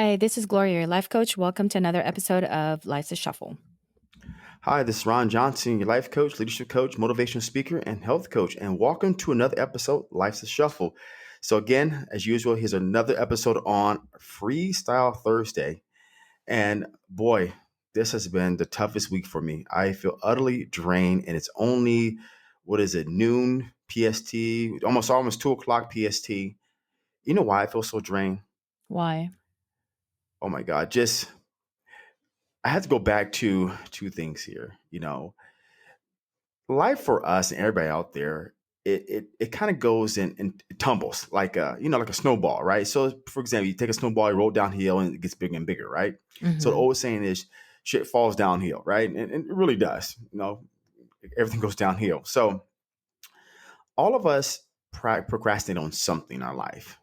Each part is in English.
Hi, this is Gloria, your life coach. Welcome to another episode of Life's a Shuffle. Hi, this is Ron Johnson, your life coach, leadership coach, motivational speaker, and health coach. And welcome to another episode, Life's a Shuffle. So, again, as usual, here's another episode on Freestyle Thursday. And boy, this has been the toughest week for me. I feel utterly drained, and it's only, what is it, noon PST, almost 2 o'clock PST. You know why I feel so drained? Why? Oh my God, just I had to go back to two things here. Life for us and everybody out there, it kind of goes and it tumbles like like a snowball, right? So for example, you take a snowball, you roll downhill and it gets bigger and bigger, right? So the hmm old saying is shit falls downhill, right? And it really does. Everything goes downhill. So all of us procrastinate on something in our life.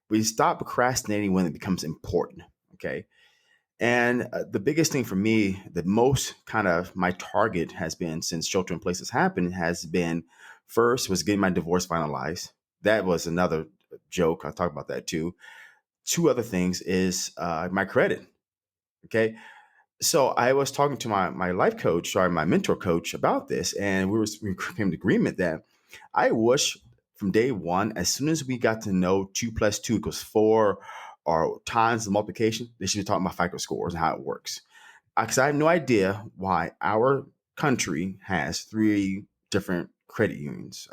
We stop procrastinating when it becomes important. Okay. And the biggest thing for me, the most kind of my target has been since shelter in place has happened, has been first was getting my divorce finalized. That was another joke. I'll talk about that too. Two other things is my credit. Okay. So I was talking to my life coach, sorry, my mentor coach about this, and we came to agreement that I wish from day one, as soon as we got to know 2 plus 2 equals 4 or times the multiplication, they should be talking about FICO scores and how it works. Because I have no idea why our country has three different credit unions.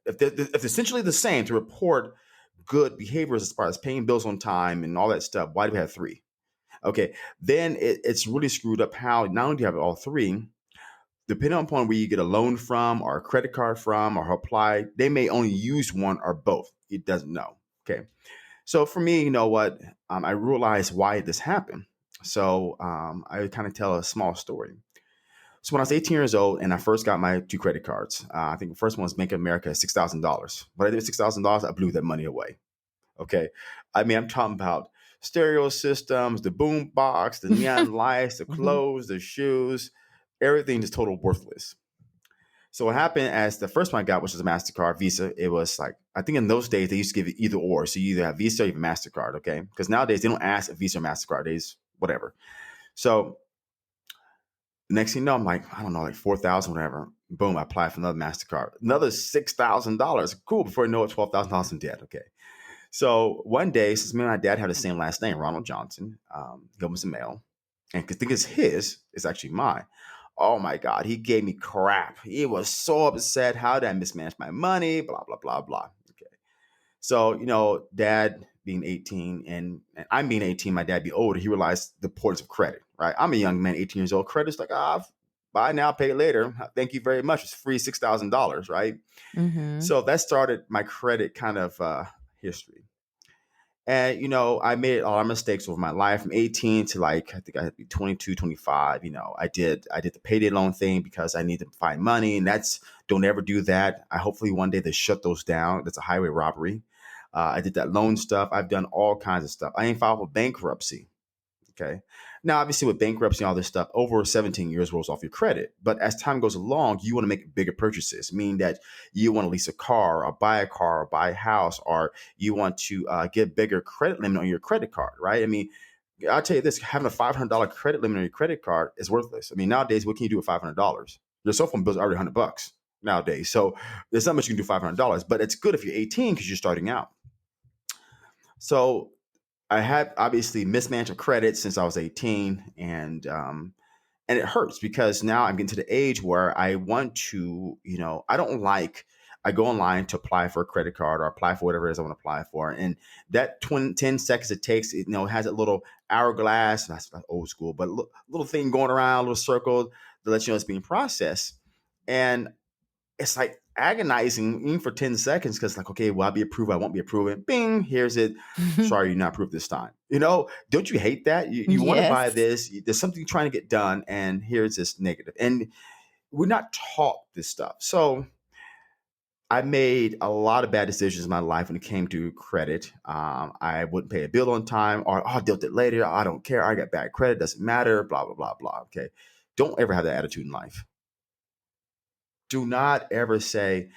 If they're essentially the same to report good behaviors as far as paying bills on time and all that stuff, why do we have three? Okay, then it's really screwed up how not only do you have all three, depending upon where you get a loan from or a credit card from or apply, they may only use one or both. It doesn't know. Okay. So for me, you know what? I realized why this happened. So I kind of tell a small story. So when I was 18 years old and I first got my two credit cards, I think the first one was Bank of America, $6,000. What I did with $6,000, I blew that money away. Okay. I mean, I'm talking about stereo systems, the boom box, the neon lights, the hmm clothes, the shoes, everything is total worthless. So what happened as the first one I got, which was a MasterCard Visa, it was like, I think in those days, they used to give you either or. So you either have Visa or you have MasterCard, okay? Because nowadays, they don't ask if Visa or MasterCard is whatever. So next thing you know, I'm like, I don't know, like 4,000, whatever. Boom, I applied for another MasterCard. Another $6,000. Cool, before you know it, $12,000 in debt, okay? So one day, since me and my dad have the same last name, Ronald Johnson, he opens the mail, and I think it's his, it's actually mine. Oh my God, he gave me crap. He was so upset. How did I mismanage my money? Blah, blah, blah, blah. Okay. So, dad being 18 and I'm being 18, my dad being older, he realized the importance of credit, right? I'm a young man, 18 years old. Credit's like, buy now, pay later. Thank you very much. It's free $6,000, right? hmm So that started my credit kind of history. And, I made a lot of mistakes over my life from 18 to like, I think I had to be 22, 25. I did the payday loan thing because I need to find money. And don't ever do that. I hopefully one day they shut those down. That's a highway robbery. I did that loan stuff. I've done all kinds of stuff. I ain't filed for bankruptcy. Okay. Now, obviously, with bankruptcy and all this stuff, over 17 years rolls off your credit. But as time goes along, you want to make bigger purchases, meaning that you want to lease a car or buy a house, or you want to get bigger credit limit on your credit card, right? I mean, I'll tell you this, having a $500 credit limit on your credit card is worthless. I mean, nowadays, what can you do with $500? Your cell phone bill's already $100 nowadays. So there's not much you can do with $500, but it's good if you're 18 because you're starting out. So I had obviously mismanaged credit since I was 18, and it hurts because now I'm getting to the age where I want to, I don't like. I go online to apply for a credit card or apply for whatever it is I want to apply for, and that 10 seconds it takes, it has a little hourglass. That's not old school, but little thing going around, little circle that lets you know it's being processed, and it's like agonizing even for 10 seconds because like, okay, will I be approved? I won't be approved. Bing, here's it. Sorry, you're not approved this time. Don't you hate that? You want to buy yes. this. There's something you're trying to get done, and here's this negative. And we're not taught this stuff. So I made a lot of bad decisions in my life when it came to credit. I wouldn't pay a bill on time, or I'll deal with it later. I don't care. I got bad credit. Doesn't matter. Blah, blah, blah, blah. Okay. Don't ever have that attitude in life. Do not ever say,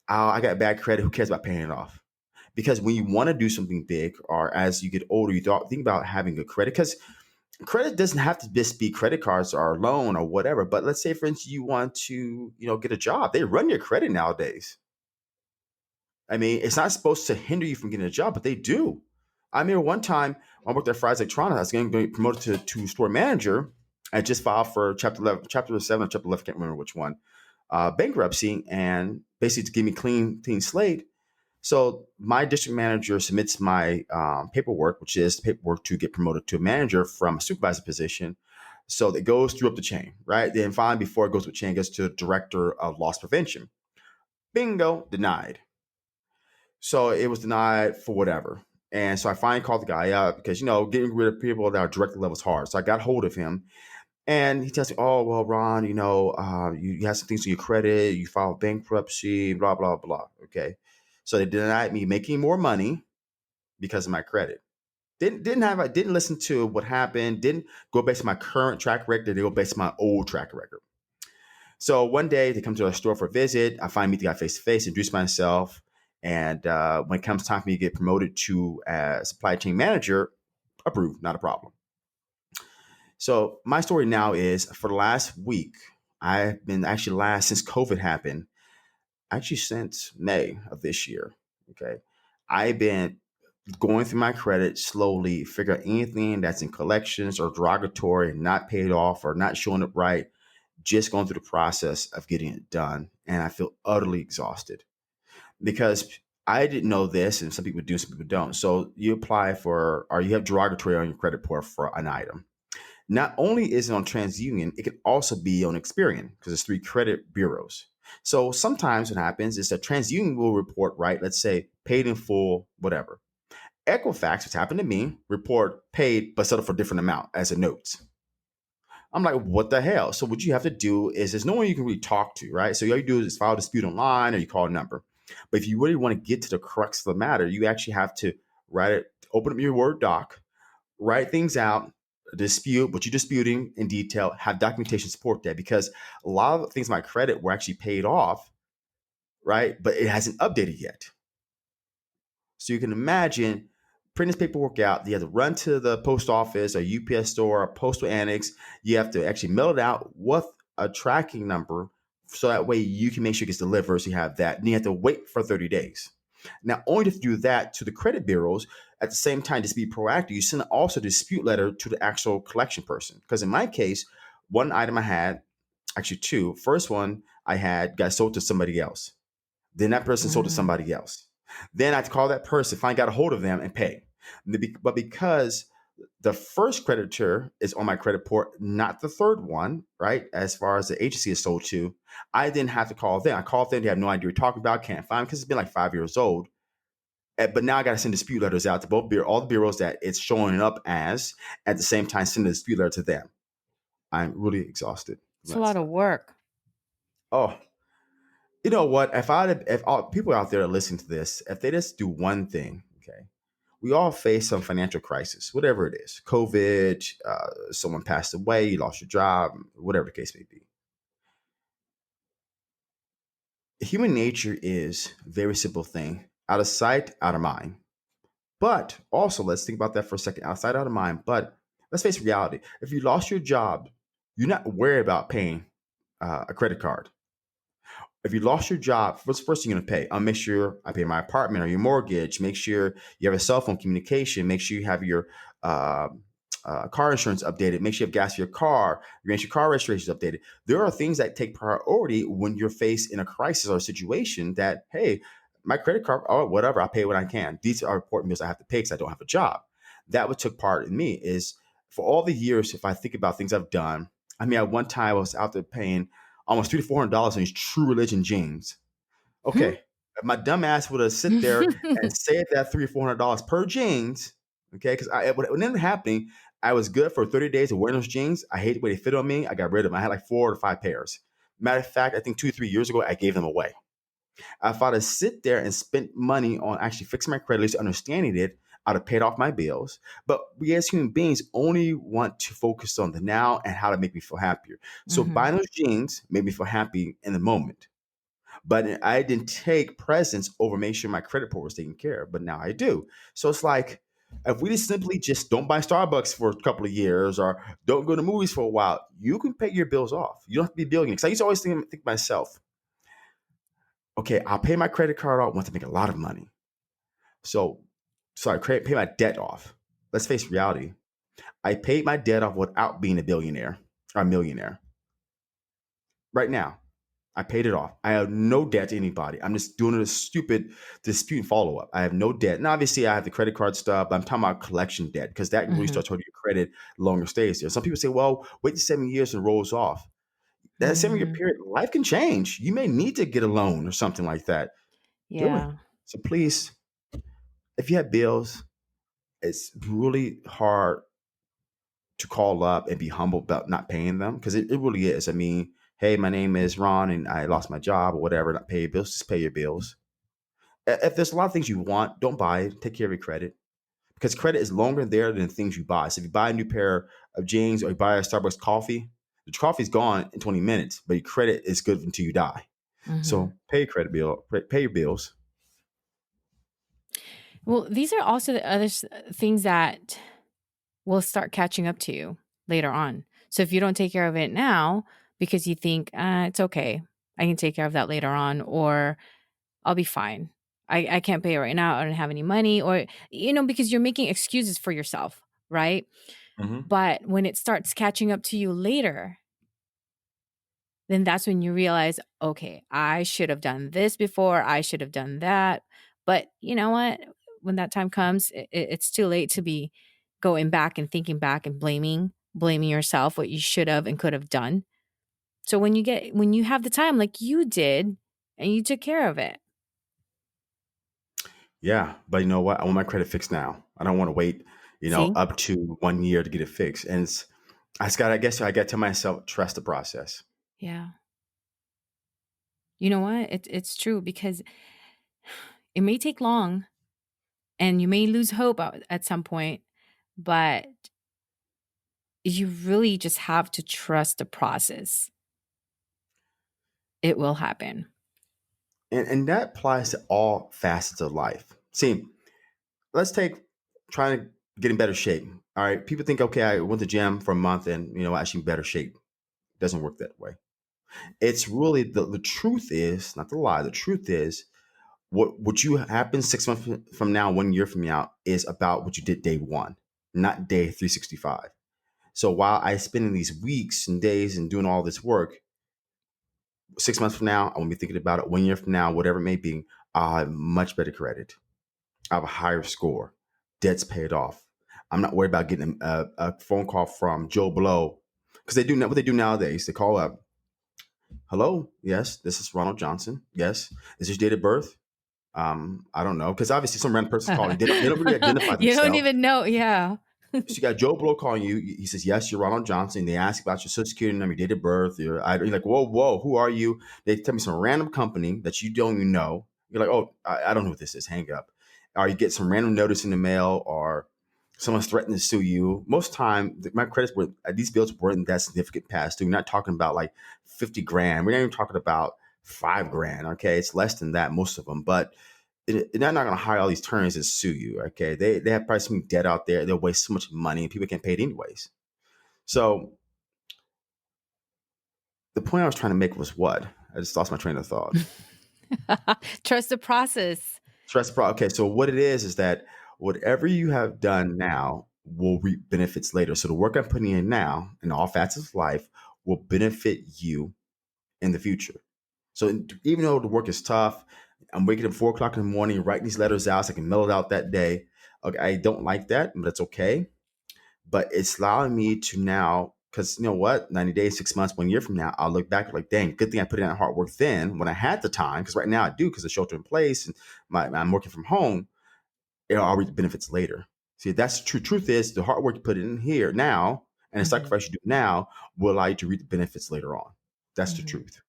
oh, I got bad credit. Who cares about paying it off? Because when you want to do something big, or as you get older, think about having a credit. Because credit doesn't have to just be credit cards or a loan or whatever. But let's say, for instance, you want to, get a job. They run your credit nowadays. I mean, it's not supposed to hinder you from getting a job, but they do. I remember one time I worked at Fry's Electronics. I was getting promoted to store manager. I just filed for Chapter 11, Chapter 7, or Chapter 11, can't remember which one, bankruptcy, and basically to give me clean slate. So my district manager submits my paperwork, which is the paperwork to get promoted to a manager from a supervisor position. So it goes through up the chain, right? Then finally, before it goes through the chain, it goes to the director of loss prevention. Bingo, denied. So it was denied for whatever. And so I finally called the guy up because, getting rid of people that are director level is hard. So I got hold of him, and he tells me, oh, well, Ron, you have some things on your credit. You filed bankruptcy, blah, blah, blah. Okay. So they denied me making more money because of my credit. I didn't listen to what happened. Didn't go based on my current track record. They go based on my old track record. So one day they come to our store for a visit. I finally meet the guy face to face, introduce myself. And when it comes time for me to get promoted to supply chain manager, approved, not a problem. So my story now is, for the last week, I've been actually since COVID happened, actually since May of this year. Okay. I've been going through my credit slowly, figure out anything that's in collections or derogatory, not paid off or not showing up right, just going through the process of getting it done. And I feel utterly exhausted because I didn't know this, and some people do, some people don't. So you apply for, or you have derogatory on your credit report for an item. Not only is it on TransUnion, it can also be on Experian because it's three credit bureaus. So sometimes what happens is that TransUnion will report, right, let's say paid in full, whatever. Equifax, which happened to me, report paid but settled for a different amount as a note. I'm like, what the hell? So what you have to do is, there's no one you can really talk to, right? So all you do is file a dispute online, or you call a number. But if you really want to get to the crux of the matter, you actually have to write it, open up your Word doc, write things out, dispute what you're disputing in detail, have documentation support that, because a lot of things in my credit were actually paid off, right? But it hasn't updated yet. So you can imagine printing this paperwork out. You have to run to the post office, a UPS store, a postal annex. You have to actually mail it out with a tracking number, so that way you can make sure it gets delivered. So you have that. And you have to wait for 30 days. Now, only to do that to the credit bureaus, at the same time, just be proactive, you send also a dispute letter to the actual collection person. Because in my case, one item I had, actually two. First one I had got sold to somebody else. Then that person sold to Mm. somebody else. Then I had to call that person, finally got a hold of them and pay. But because the first creditor is on my credit report, not the third one, right? As far as the agency is sold to, I didn't have to call them. I called them. They have no idea what you're talking about. Can't find them because it's been like 5 years old. But now I got to send dispute letters out to all the bureaus that it's showing up as. At the same time, send a dispute letter to them. I'm really exhausted. It's a lot of work. Oh, you know what? If all people out there are listening to this, if they just do one thing, okay, we all face some financial crisis, whatever it is, COVID, someone passed away, you lost your job, whatever the case may be. Human nature is a very simple thing: out of sight, out of mind. But also, let's think about that for a second: outside, out of mind. But let's face reality: if you lost your job, you're not worried about paying a credit card. If you lost your job, what's the first thing you're going to pay? I'll make sure I pay my apartment or your mortgage. Make sure you have a cell phone communication. Make sure you have your uh, car insurance updated. Make sure you have gas for your car. Your car registration is updated. There are things that take priority when you're faced in a crisis or a situation that, hey, my credit card, or whatever, I pay what I can. These are important bills I have to pay because I don't have a job. That what took part in me is, for all the years, if I think about things I've done, I mean, at one time I was out there paying almost $300 to $400 on these True Religion jeans. Hmm? Okay, if my dumb ass would have sit there and saved that $300 or $400 per jeans, okay, because when it ended up happening, I was good for 30 days of wearing those jeans. I hated the way they fit on me. I got rid of them. I had like 4 to 5 pairs. Matter of fact, I think 2 or 3 years ago, I gave them away. If I'd have sit there and spent money on actually fixing my credit, at least understanding it, I'd have paid off my bills. But we as human beings only want to focus on the now and how to make me feel happier. So Hmm. buying those jeans made me feel happy in the moment. But I didn't take presence over make sure my credit report was taken care of. But now I do. So it's like if we just simply just don't buy Starbucks for a couple of years or don't go to movies for a while, you can pay your bills off. You don't have to be billionaire. Because I used to always think to myself, okay, I'll pay my credit card off once I make a lot of money. So, sorry, pay my debt off. Let's face reality. I paid my debt off without being a billionaire or a millionaire. Right now, I paid it off. I have no debt to anybody. I'm just doing a stupid dispute follow up. I have no debt. And obviously, I have the credit card stuff. But I'm talking about collection debt because that really Mhm. starts hurting your credit longer stays there. Some people say, well, wait 7 years and it rolls off. That 7 year Mhm. period, life can change. You may need to get a loan or something like that. Do it. Yeah. So please, if you have bills, it's really hard to call up and be humble about not paying them because it really is. I mean, hey, my name is Ron and I lost my job or whatever. Not pay your bills, just pay your bills. If there's a lot of things you want, don't buy it. Take care of your credit because credit is longer there than the things you buy. So if you buy a new pair of jeans or you buy a Starbucks coffee, the coffee's gone in 20 minutes, but your credit is good until you die. Mhm. So pay your credit bill, pay your bills. Well, these are also the other things that will start catching up to you later on. So if you don't take care of it now because you think, it's okay, I can take care of that later on, or I'll be fine. I can't pay it right now. I don't have any money, or, because you're making excuses for yourself, right? Hmm. But when it starts catching up to you later, then that's when you realize, okay, I should have done this before. I should have done that. But you know what? When that time comes, it's too late to be going back and thinking back and blaming yourself what you should have and could have done. So when you have the time like you did and you took care of it. Yeah, but you know what? I want my credit fixed now. I don't want to wait, See? up to 1 year to get it fixed. And I guess I got to tell myself, trust the process. Yeah. You know what? It's true because it may take long and you may lose hope at some point, but you really just have to trust the process. It will happen. And that applies to all facets of life. See, let's take trying to get in better shape. All right. People think, okay, I went to the gym for a month and, actually in better shape. Doesn't work that way. It's really the truth is, not the lie, the truth is what you happen 6 months from now, 1 year from now is about what you did day one, not day 365. So while I spending these weeks and days and doing all this work, 6 months from now, I won't be thinking about it. 1 year from now, whatever it may be, I'll have much better credit. I have a higher score. Debt's paid off. I'm not worried about getting a phone call from Joe Blow because they do what they do nowadays. They call up, hello, yes, this is Ronald Johnson. Yes, is this your date of birth? I don't know because obviously some random person's calling. They don't really identify You don't themselves. even know. Yeah. So you got Joe Blow calling you. He says, yes, you're Ronald Johnson. They ask about your social security number, your date of birth. You're like, whoa, whoa, who are you? They tell me some random company that you don't even know. You're like, oh, I don't know what this is. Hang up. Or you get some random notice in the mail or someone's threatening to sue you. Most time, my credits were, these bills weren't that significant past due. We're not talking about like 50 grand. We're not even talking about 5 grand. Okay. It's less than that, most of them. But they're not going to hire all these attorneys to sue you. Okay, they have probably some debt out there. They'll waste so much money, and people can't pay it anyways. So the point I was trying to make was what? I just lost my train of thought. Trust the process. Stress problem. Okay, so what it is that whatever you have done now will reap benefits later. So the work I'm putting in now in all facets of life will benefit you in the future. So even though the work is tough, I'm waking up 4 o'clock in the morning, writing these letters out so I can mail it out that day. Okay, I don't like that, but it's okay. But it's allowing me to now, because you know what, 90 days, 6 months, 1 year from now, I'll look back like, dang, good thing I put in that hard work then when I had the time. Because right now I do because of shelter in place and I'm working from home. I'll reap the benefits later. See, that's the true truth is the hard work you put in here now and the Mhm. sacrifice you do now will allow you to reap the benefits later on. That's the Mhm. truth.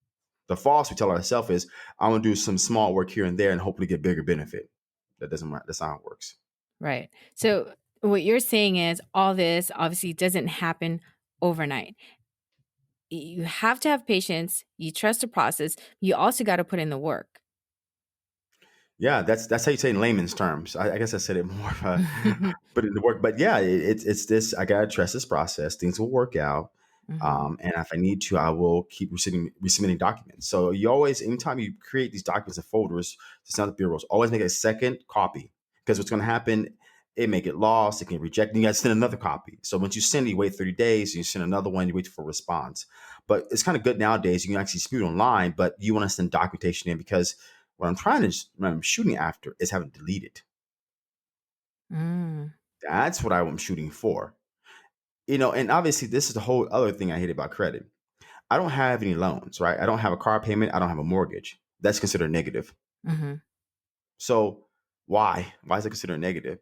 The false we tell ourselves is, I'm gonna do some small work here and there and hopefully get bigger benefit. That doesn't work. That's not how it works. Right. So what you're saying is all this obviously doesn't happen overnight. You have to have patience, you trust the process, you also gotta put in the work. Yeah, that's how you say it in layman's terms. I guess I said it more, put it into work. But yeah, it's this. I gotta trust this process. Things will work out, Mhm, and if I need to, I will keep resubmitting documents. So you always, anytime you create these documents and folders to send to bureaus, always make a second copy because what's going to happen, it may get lost, it can reject, and you got to send another copy. So once you send, you wait 30 days, you send another one, you wait for a response. But it's kind of good nowadays. You can actually dispute online, but you want to send documentation in because what I'm shooting after is having deleted. mm, That's what I'm shooting for. And obviously this is the whole other thing I hate about credit. I don't have any loans, right? I don't have a car payment. I don't have a mortgage. That's considered negative. mhm. So why? Why is it considered negative?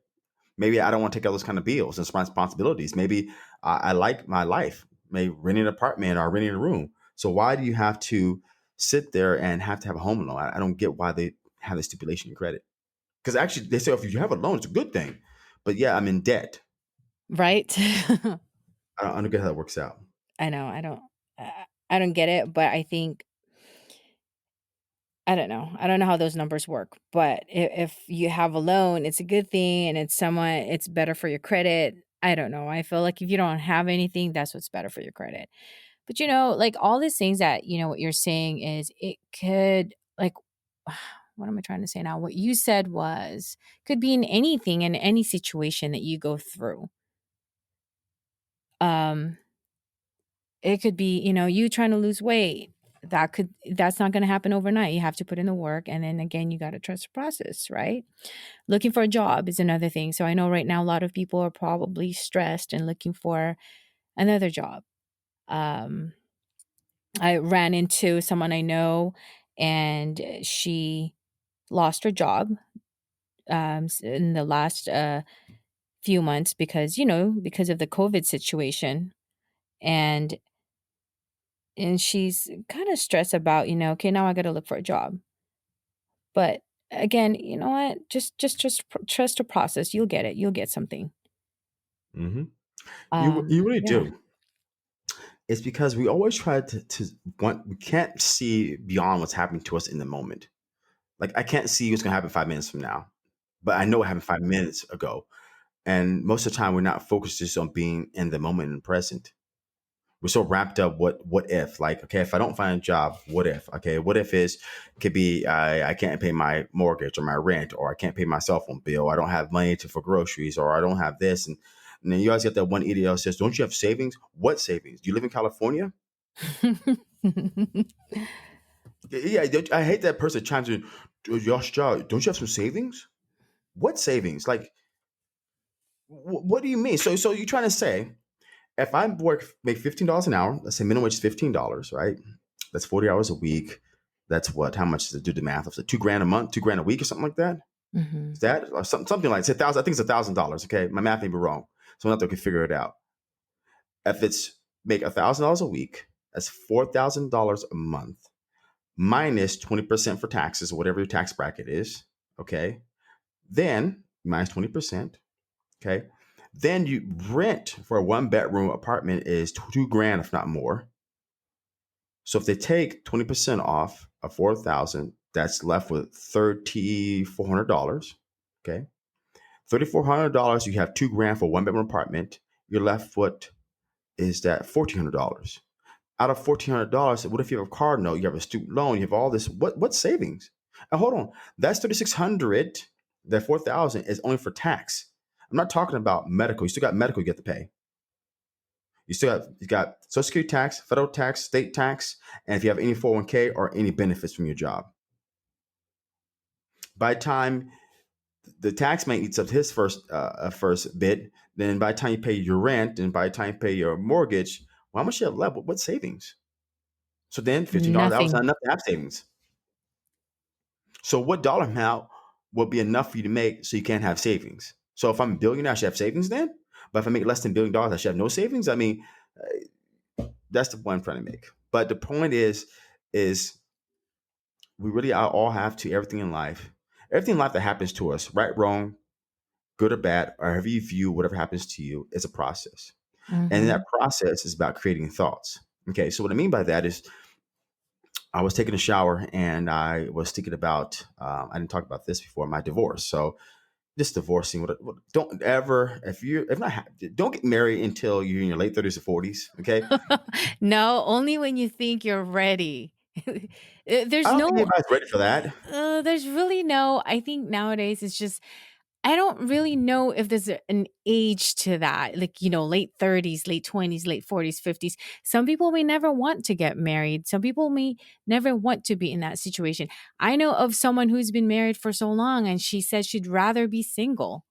Maybe I don't want to take all those kind of bills and responsibilities. Maybe I like my life, maybe renting an apartment or renting a room. So why do you have to sit there and have to have a home loan? I don't get why they have the stipulation in credit. Because actually, they say if you have a loan, it's a good thing. But yeah, I'm in debt. Right? I don't get how that works out. I know, I don't get it, but I think I don't know. I don't know how those numbers work, but if you have a loan, it's a good thing and it's better for your credit. I don't know. I feel like if you don't have anything, that's what's better for your credit. But like all these things that, what you're saying is it could like what am I trying to say now? What you said was could be in anything in any situation that you go through. Um it could be, you trying to lose weight. That's not going to happen overnight. You have to put in the work and then again you got to trust the process, right? Looking for a job is another thing. So I know right now a lot of people are probably stressed and looking for another job. Um I ran into someone I know and she lost her job in the last few months because of the COVID situation. And she's kind of stressed about, okay, now I got to look for a job. But again, you know what? Just trust the process. You'll get it. You'll get something. Hmm. You really Yeah. do. It's because we always try to want. We can't see beyond what's happening to us in the moment. Like I can't see what's going to happen 5 minutes from now, but I know what happened 5 minutes ago. And most of the time, we're not focused just on being in the moment and present. We're so wrapped up what if, like, okay, if I don't find a job, what if? Okay, what if is could be I can't pay my mortgage or my rent, or I can't pay my cell phone bill, I don't have money for groceries, or I don't have this. And then you always get that one idiot who says, don't you have savings? What savings? Do you live in California? Yeah, I hate that person trying to, Josh, don't you have some savings? What savings? Like, what do you mean? So you're trying to say if I make $15 an hour, let's say minimum wage is $15, right? That's 40 hours a week. That's what? How much to do the math of it? 2 grand a month, 2 grand a week, or something like that. Is Mhm. that or something like it's 1,000? I think it's $1,000. Okay, my math may be wrong, so I'm not can figure it out. If it's make $1,000 a week, that's $4,000 a month minus 20% for taxes, whatever your tax bracket is. Okay, then minus 20%. Okay, then you rent for a 1 bedroom apartment is 2 grand, if not more. So if they take 20% off of 4,000, that's left with $3,400. Okay. $3,400, you have 2 grand for 1 bedroom apartment. You're left with is that $1,400. Out of $1,400, what if you have a car note, you have a student loan, you have all this? What savings? And hold on, that's 3,600. That 4,000 is only for tax. I'm not talking about medical. You still got medical you get to pay. You got Social Security tax, federal tax, state tax, and if you have any 401k or any benefits from your job. By the time the tax man eats up his first bit, then by the time you pay your rent and by the time you pay your mortgage, well, how much you have left? What savings? So then $15, that was not Nothing. enough to have savings. So what dollar amount will be enough for you to make so you can't have savings? So if I'm a billionaire, I should have savings then. But if I make less than $1 billion, I should have no savings. I mean, that's the point I'm trying to make. But the point is we really all have to everything in life that happens to us, right, wrong, good or bad, or however you view whatever happens to you, is a process. And that Mhm. process is about creating thoughts. Okay, so what I mean by that is I was taking a shower and I was thinking about, I didn't talk about this before, my divorce. So just divorcing, don't ever, if not, don't get married until you're in your late 30s or 40s. Okay. No, only when you think you're ready. I There's don't think no anybody's ready for that. there's really no, I think nowadays it's just I don't really know if there's an age to that, like, late 30s, late 20s, late 40s, 50s. Some people may never want to get married. Some people may never want to be in that situation. I know of someone who's been married for so long and she says she'd rather be single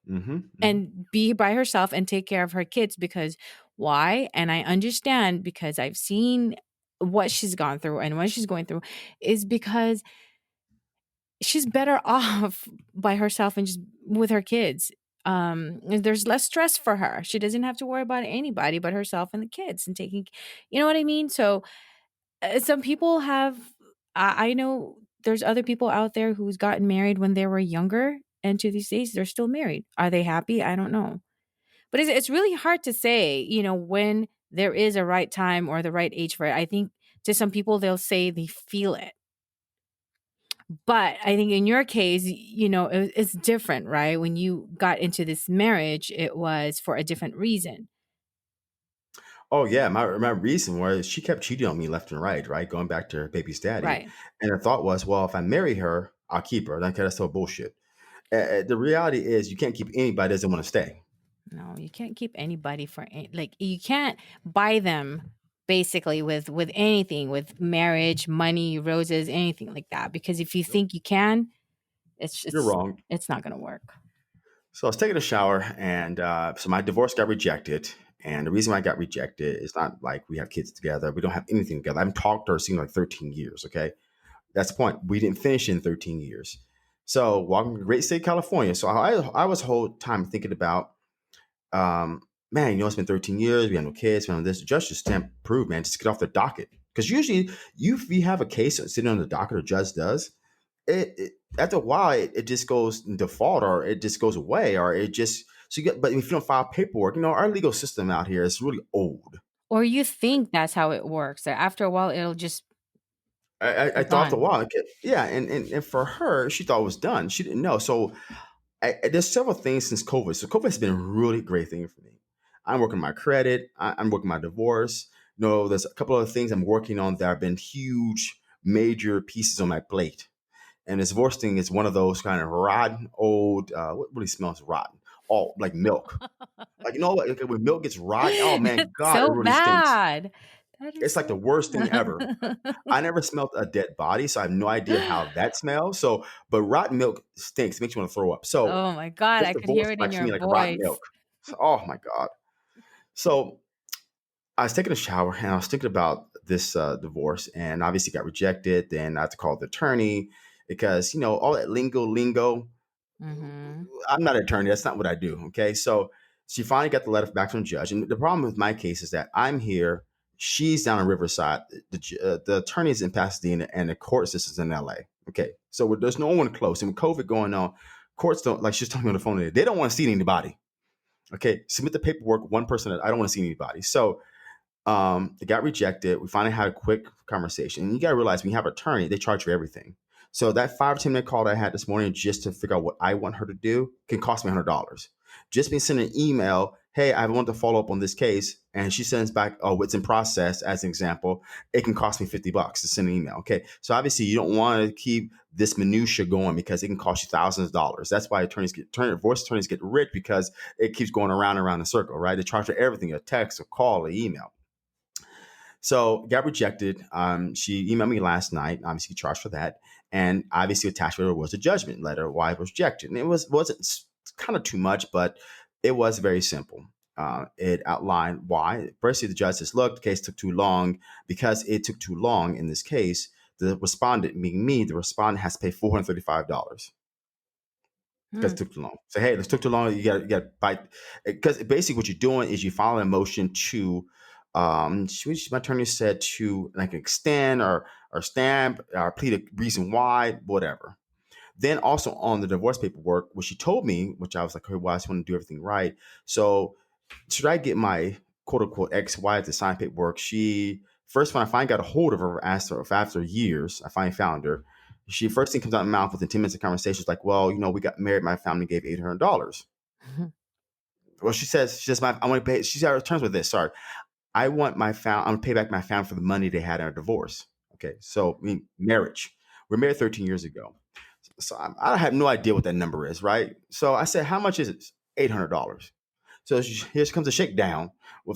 Hmm. Hmm. and be by herself and take care of her kids because why? And I understand because I've seen what she's gone through and what she's going through is because she's better off by herself and just with her kids. There's less stress for her. She doesn't have to worry about anybody but herself and the kids and taking, you know what I mean? So some people have, I know there's other people out there who's gotten married when they were younger and to these days they're still married. Are they happy? I don't know. But it's really hard to say, when there is a right time or the right age for it. I think to some people, they'll say they feel it. But I think in your case, it's different, right? When you got into this marriage, it was for a different reason. Oh yeah, my reason was she kept cheating on me left and right, right, going back to her baby's daddy, Right. and the thought was, well, if I marry her, I'll keep her. Like that's so bullshit. The reality is, you can't keep anybody that doesn't want to stay. No, you can't keep anybody for like you can't buy them basically with anything, with marriage, money, roses, anything like that. Because if you think you can, it's You're it's wrong. it's not going to work. So I was taking a shower, and so my divorce got rejected. And the reason why I got rejected is not like we have kids together. We don't have anything together. I haven't talked to her seen like 13 years. Okay, that's the point. We didn't finish in 13 years. So welcome to the great state of California. So I was whole time thinking about, man, it's been 13 years. We have no kids. We have this. The judge just can't prove, man. Just get off the docket. Because usually, if you have a case sitting on the docket, or judge does, after a while it just goes in default, or it just goes away, or it just so you get. But if you don't file paperwork, our legal system out here is really old. Or you think that's how it works. That after a while it'll just I be thought after a gone. while, okay, yeah, and for her, she thought it was done. She didn't know. So there's several things since COVID. So COVID has been a really great thing for me. I'm working my credit. I'm working my divorce. There's a couple of things I'm working on that have been huge, major pieces on my plate. And this divorce thing is one of those kind of rotten old. What really smells rotten? Oh, like milk. Like what? Okay, when milk gets rotten, oh man, It's God, it so really stinks. bad. That is It's like the so worst thing ever. bad. I never smelled a dead body, so I have no idea how that smells. So, but rotten milk stinks, makes you want to throw up. So, Oh my god, this I could divorce hear is it in like for your me like rotten voice. milk. So, oh my God. So I was taking a shower and I was thinking about this divorce, and obviously got rejected. Then I had to call the attorney because all that lingo. Mhm. I'm not an attorney. That's not what I do. Okay. So she finally got the letter back from the judge. And the problem with my case is that I'm here. She's down in Riverside. The attorney is in Pasadena, and the court system's in LA. Okay. So there's no one close. And with COVID going on, courts don't, like she's talking on the phone today, they don't want to see anybody. Okay. Submit the paperwork. One person, I don't want to see anybody. So it got rejected. We finally had a quick conversation. And you got to realize when you have an attorney, they charge you everything. So that 5 or 10 minute call that I had this morning just to figure out what I want her to do can cost me $100. Just me sending an email, hey, I want to follow up on this case. And she sends back, oh, it's in process, as an example. It can cost me $50 to send an email. Okay. So obviously you don't want to keep this minutia going because it can cost you thousands of dollars. That's why divorce attorneys get rich, because it keeps going around and around the circle, right? They charge for everything, a text, a call, an email. So got rejected. She emailed me last night. Obviously charged for that, and obviously attached with her was a judgment letter why it was rejected. And wasn't kind of too much, but it was very simple. It outlined why. Firstly, the judge says, "Look, the case took too long. Because it took too long in this case, the respondent, meaning me, the respondent has to pay $435." Because it Hmm. took too long. So hey, this took too long. You got to bite. Because basically, what you're doing is you file a motion to, my attorney said, to like extend or stamp or plead a reason why, whatever. Then also on the divorce paperwork, what she told me, which I was like, hey, well, I just want to do everything right. So should I get my quote unquote XY to sign paperwork. She first, when I finally got a hold of her, asked her if after years, I finally found her. She first thing comes out of her mouth within 10 minutes of conversation is like, well, we got married. My family gave $800. Well, she says, I want to pay. She said her terms with this. Sorry, I want I'm gonna pay back my family for the money they had in our divorce. Okay, so I mean marriage. We're married 13 years ago. So I have no idea what that number is, right? So I said, how much is it? $800. So here comes a shakedown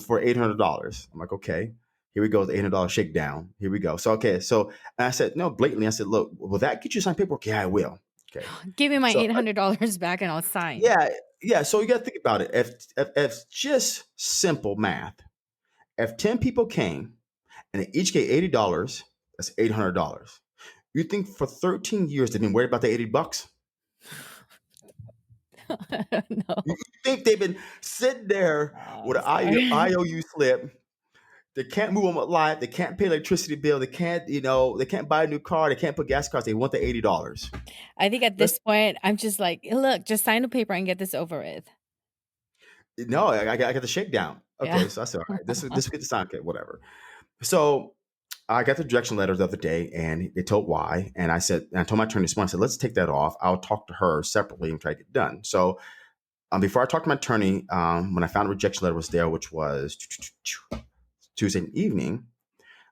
for $800. I'm like, okay, here we go, the $800 shakedown. Here we go. So okay, so and I said, no, blatantly, I said, look, will that get you signed paperwork? Yeah, I will. Okay, Give me my so $800 back and I'll sign. yeah, yeah. So you got to think about it. If just simple math, if 10 people came and they each gave $80, that's $800. You think for 13 years they've been worried about the $80? I don't You know. think they've been sitting there with Oh, an sorry. IOU slip? They can't move on with life. They can't pay electricity bill. They can't, they can't buy a new car. They can't put gas cards. They want the $80. I think at Let's this point, I'm just like, look, just sign the paper and get this over with. no, I got the shakedown. Yeah. Okay, so I said, all right, this will get the sign. Okay, whatever. So I got the rejection letter the other day, and they told why. And I told my attorney this morning, I said, let's take that off. I'll talk to her separately and try to get it done. So before I talked to my attorney, when I found the rejection letter was there, which was Tuesday evening,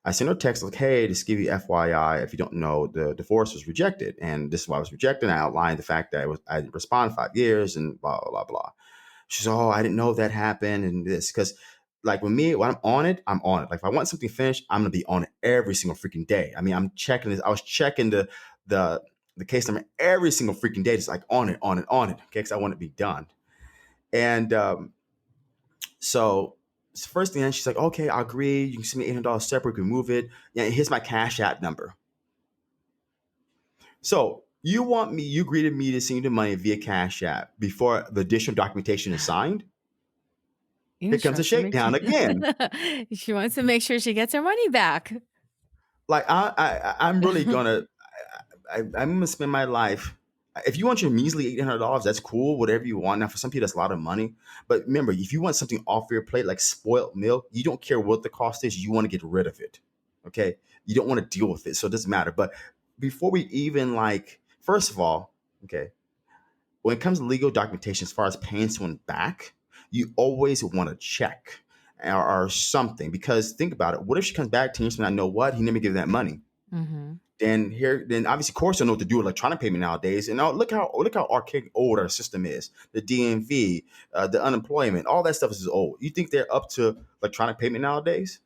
I sent her a text like, hey, just give you FYI, if you don't know, the divorce was rejected. And this is why I was rejected. And I outlined the fact that I didn't respond 5 years and blah, blah, blah. She's, oh, I didn't know that happened. And this, because like with me, when I'm on it, I'm on it. Like if I want something finished, I'm going to be on it every single freaking day. I mean, I'm checking this. I was checking the, the case number every single freaking day. Just like on it, on it, on it. Okay. Cause I want it to be done. And, so first thing, she's like, okay, I agree. You can send me $800 separate. You can move it. Yeah, here's my Cash App number. So you greeted me to send you the money via Cash App before the additional documentation is signed. You know, Here she comes a wants to make shakedown again. sure she wants to make sure she gets her money back. Like I'm really gonna I'm gonna spend my life. If you want your measly $800, that's cool. Whatever you want. Now, for some people, that's a lot of money. But remember, if you want something off your plate, like spoiled milk, you don't care what the cost is. You want to get rid of it. Okay, you don't want to deal with it, so it doesn't matter. But before we even first of all, okay, when it comes to legal documentation, as far as paying someone back, you always want to check or something. Because think about it. What if she comes back 10 years from now? Know what? He never gave that money. Mm-hmm. Then obviously courts don't know what to do with electronic payment nowadays. And now look how archaic old our system is. The DMV, the unemployment, all that stuff is old. You think they're up to electronic payment nowadays?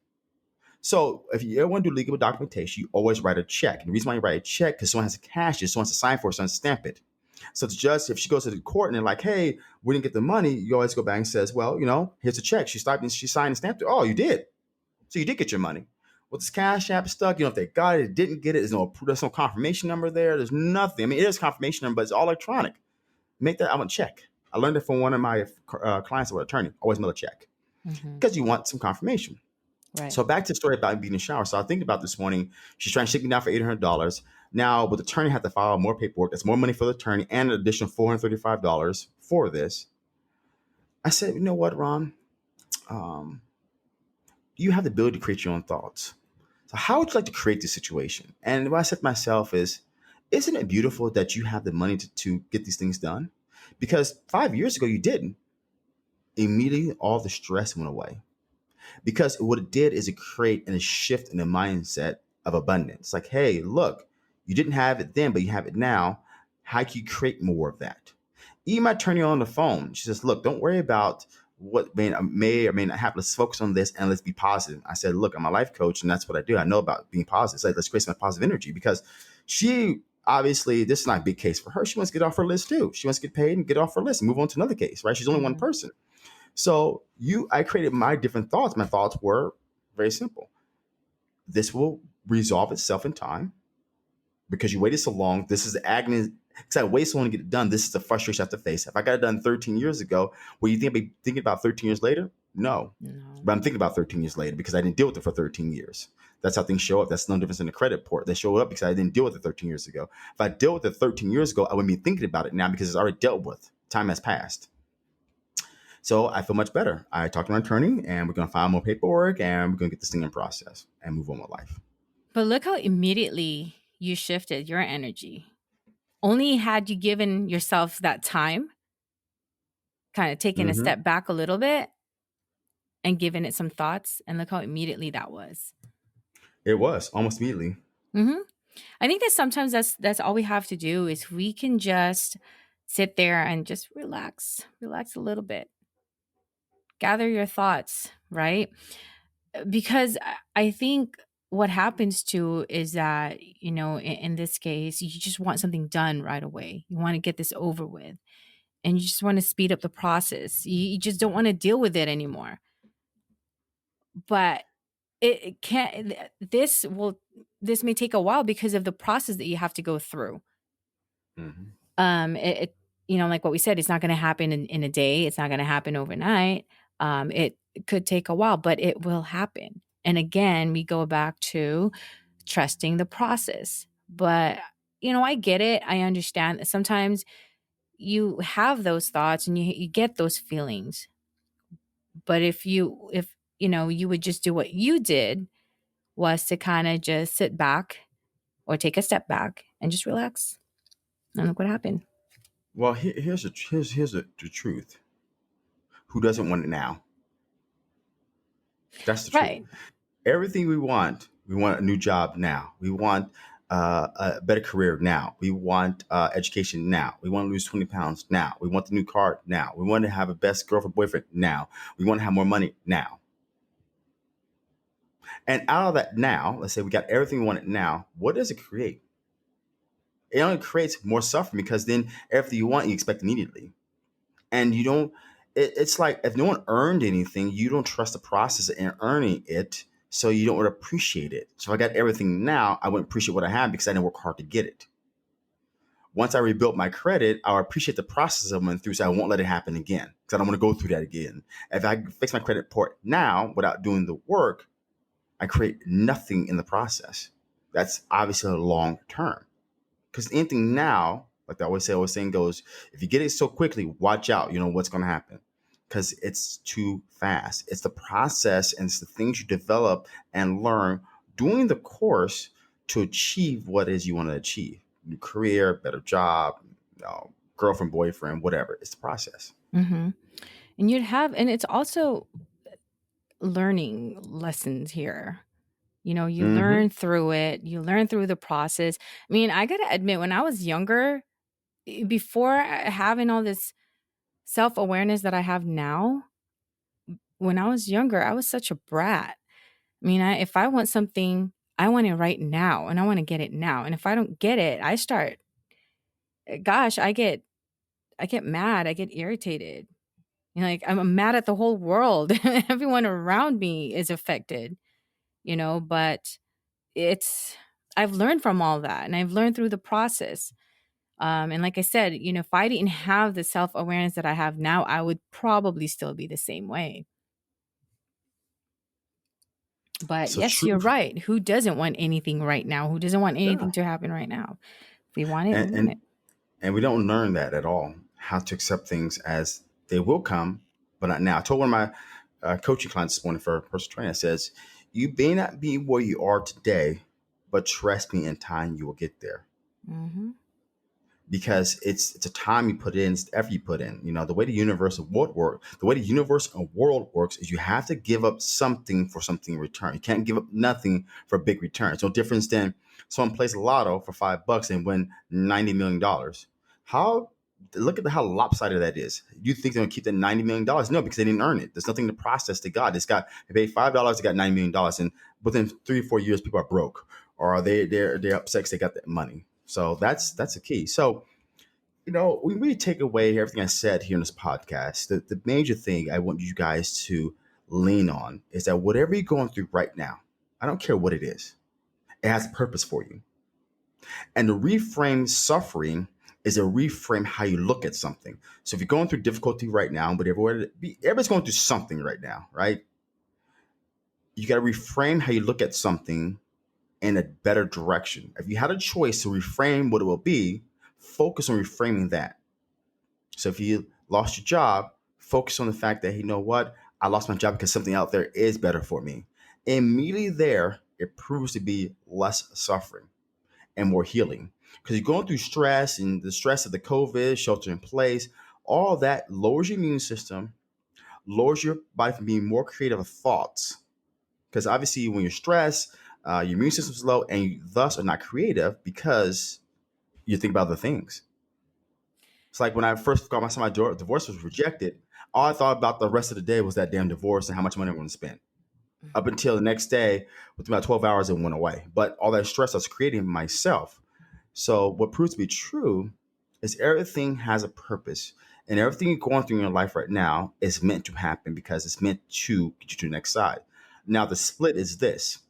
So if you ever want to do legal documentation, you always write a check. And the reason why you write a check because someone has to cash it, someone has to sign for it, someone has to stamp it. So the judge, if she goes to the court and they're like, "Hey, we didn't get the money," you always go back and says, "Well, here's a check. She stopped and she signed and stamped it. Oh, you did. So you did get your money." Well, this Cash App stuck. If they got it, didn't get it. There's no confirmation number there. There's nothing. I mean, it is confirmation number, but it's all electronic. Make that. I want check. I learned it from one of my clients who were attorney. Always mail a check Mm-hmm. because you want some confirmation. Right. So back to the story about being in the shower. So I think about this morning. She's trying to shake me down for $800. Now, with the attorney, have to file more paperwork. That's more money for the attorney and an additional $435 for this. I said, you know what, Ron? Um, you have the ability to create your own thoughts. So how would you like to create this situation? And what I said to myself is, isn't it beautiful that you have the money to get these things done? Because 5 years ago you didn't. Immediately all the stress went away. Because what it did is it create a shift in the mindset of abundance. Like, hey, look, you didn't have it then, but you have it now. How can you create more of that? Even my attorney on the phone, she says, look, don't worry about what may or may not happen. Let's focus on this and let's be positive. I said, look, I'm a life coach and that's what I do. I know about being positive. So let's create some positive energy because she obviously, this is not a big case for her. She wants to get off her list too. She wants to get paid and get off her list and move on to another case, right? She's only one Mm-hmm. person. So I created my different thoughts. My thoughts were very simple. This will resolve itself in time because you waited so long. This is the agony. Because I waited so long to get it done. This is the frustration I have to face. If I got it done 13 years ago, will you think I'd be thinking about 13 years later? No. No. But I'm thinking about 13 years later because I didn't deal with it for 13 years. That's how things show up. That's no difference in the credit report. They show up because I didn't deal with it 13 years ago. If I dealt with it 13 years ago, I wouldn't be thinking about it now because it's already dealt with. Time has passed. So I feel much better. I talked to my attorney, and we're going to file more paperwork, and we're going to get this thing in process and move on with life. But look how immediately you shifted your energy. Only had you given yourself that time, kind of taken a Hmm. step back a little bit and given it some thoughts, and look how immediately that was. It was almost immediately. Hmm. I think that sometimes that's all we have to do is we can just sit there and just relax a little bit, gather your thoughts, right? Because I think what happens too is that, in this case, you just want something done right away. You want to get this over with and you just want to speed up the process. You just don't want to deal with it anymore. But it can't, this may take a while because of the process that you have to go through. Hmm. It like what we said, it's not going to happen in a day. It's not going to happen overnight. It could take a while, but it will happen. And again, we go back to trusting the process. But I get it. I understand that sometimes you have those thoughts and you get those feelings. But if you would just do what you did, was to kind of just sit back or take a step back and just relax. And look what happened. Well, the truth. Who doesn't want it now? That's the truth. Right. Everything we want a new job now. We want a better career now. We want education now. We want to lose 20 pounds now. We want the new car now. We want to have a best girlfriend, boyfriend now. We want to have more money now. And out of that now, let's say we got everything we wanted now, what does it create? It only creates more suffering because then everything you want, you expect immediately. And you don't, it's like if no one earned anything, you don't trust the process in earning it. So you don't appreciate it. So if I got everything now, I wouldn't appreciate what I had because I didn't work hard to get it. Once I rebuilt my credit, I'll appreciate the process I went through so I won't let it happen again because I don't want to go through that again. If I fix my credit report now without doing the work, I create nothing in the process. That's obviously a long term. Because anything now, like always saying goes, if you get it so quickly, watch out. You know what's going to happen because it's too fast. It's the process and it's the things you develop and learn during the course to achieve what it is you want to achieve. New career, better job, girlfriend, boyfriend, whatever. It's the process. Hmm. And it's also learning lessons here. You Hmm. learn through it, you learn through the process. I mean, I got to admit, when I was younger, before having all this self awareness that I have now, when I was younger, I was such a brat. I mean, if I want something, I want it right now and I want to get it now. And if I don't get it, gosh, I get mad, I get irritated. Like I'm mad at the whole world. Everyone around me is affected, but it's I've learned from all that and I've learned through the process. And like I said, if I didn't have the self awareness that I have now, I would probably still be the same way. But So yes, true. you're right. Who doesn't want anything right now? Who doesn't want Yeah. anything to happen right now? If we want it, we And, want it. and and we don't learn that at all. How to accept things as they will come, but not now. I told one of my coaching clients this morning for personal training. I says, "You may not be where you are today, but trust me, in time you will get there." Hmm. Because it's a time you put in, it's the effort you put in. The way the universe and world work, the way the universe and world works is you have to give up something for something in return. You can't give up nothing for a big return. It's no difference than someone plays a lotto for $5 and win $90 million. How Look at how lopsided that is. You think they're gonna keep that $90 million? No, because they didn't earn it. There's nothing in the process they got. They paid $5, they got $90 million, and within 3 or 4 years, people are broke or they're upset because they got that money. So that's the key. So we really take away everything I said here in this podcast. The major thing I want you guys to lean on is that whatever you're going through right now, I don't care what it is, it has a purpose for you. And to reframe suffering is to reframe how you look at something. So if you're going through difficulty right now, but everybody's going through something right now, right? You got to reframe how you look at something in a better direction. If you had a choice to reframe what it will be, focus on reframing that. So if you lost your job, focus on the fact that, you know what, I lost my job because something out there is better for me. Immediately there, it proves to be less suffering and more healing. Because you're going through stress and the stress of the COVID, shelter in place, all that lowers your immune system, lowers your body from being more creative of thoughts. Because obviously, when you're stressed, your immune system's low and you thus are not creative because you think about other things. It's like when I first got my divorce was rejected, all I thought about the rest of the day was that damn divorce and how much money I'm going to spend. Up until the next day, within about 12 hours, it went away. But all that stress I was creating myself. So what proves to be true is everything has a purpose. And everything you're going through in your life right now is meant to happen because it's meant to get you to the next side. Now, the split is this.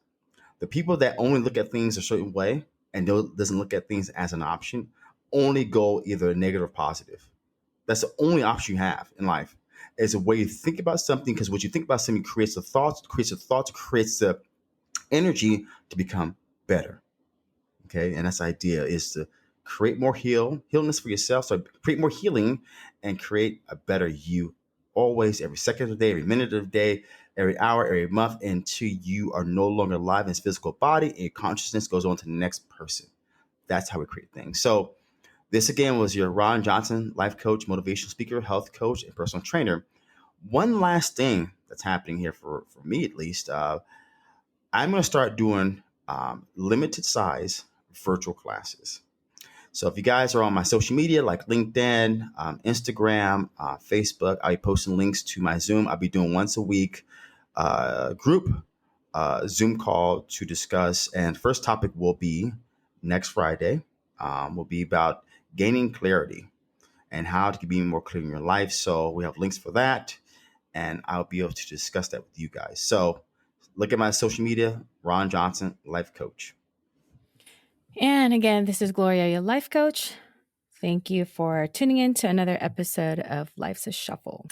The people that only look at things a certain way and doesn't look at things as an option only go either negative or positive. That's the only option you have in life. Is a way you think about something, because what you think about something creates the energy to become better. Okay, and that's the idea, is to create more healness for yourself. So create more healing and create a better you, always, every second of the day, every minute of the day, every hour, every month, until you are no longer alive in this physical body and your consciousness goes on to the next person. That's how we create things. So this again was your Ron Johnson, life coach, motivational speaker, health coach, and personal trainer. One last thing that's happening here for me, at least, I'm going to start doing limited size virtual classes. So if you guys are on my social media like LinkedIn, Instagram, Facebook, I'll be posting links to my Zoom. I'll be doing once a week group Zoom call to discuss. And first topic will be next Friday. Will be about gaining clarity and how to be more clear in your life. So we have links for that, and I'll be able to discuss that with you guys. So look at my social media, Ron Johnson, life coach. And again, this is Gloria, your life coach. Thank you for tuning in to another episode of Life's a Shuffle.